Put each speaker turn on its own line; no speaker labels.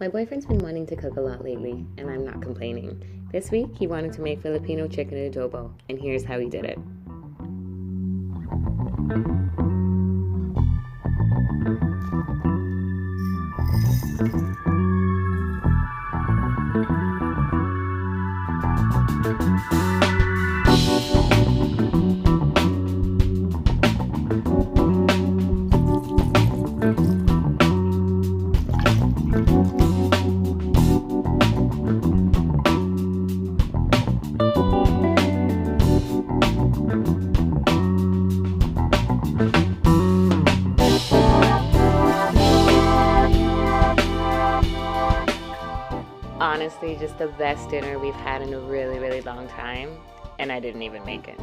My boyfriend's been wanting to cook a lot lately, and I'm not complaining. This week, he wanted to make Filipino Chicken Adobo, and here's how he did it. Honestly, just the best dinner we've had in a really, really long time, and I didn't even make it.